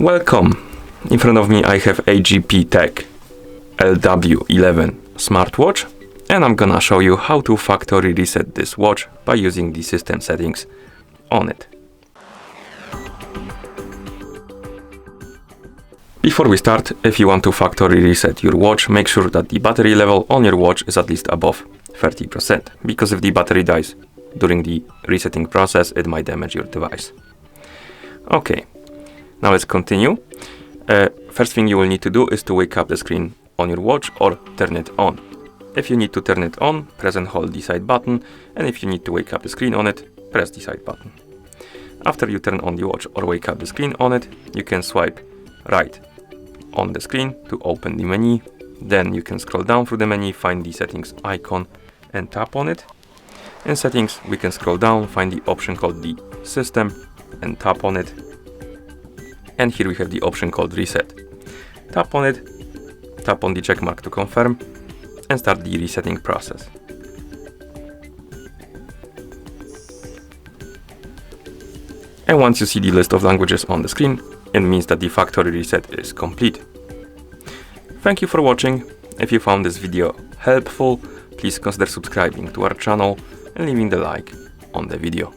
Welcome! In front of me I have AGPTek LW11 smartwatch, and I'm gonna show you how to factory reset this watch by using the system settings on it. Before we start, if you want to factory reset your watch, make sure that the battery level on your watch is at least above 30%, because if the battery dies during the resetting process, it might damage your device. Okay, now let's continue. First thing you will need to do is to wake up the screen on your watch or turn it on. If you need to turn it on, press and hold the side button, and if you need to wake up the screen on it, press the side button. After you turn on the watch or wake up the screen on it, you can swipe right on the screen to open the menu. Then you can scroll down through the menu, find the settings icon and tap on it. In settings, we can scroll down, find the option called the system and tap on it. And here we have the option called reset. Tap on it, tap on the check mark to confirm, and start the resetting process. And once you see the list of languages on the screen, it means that the factory reset is complete. Thank you for watching. If you found this video helpful, please consider subscribing to our channel and leaving the like on the video.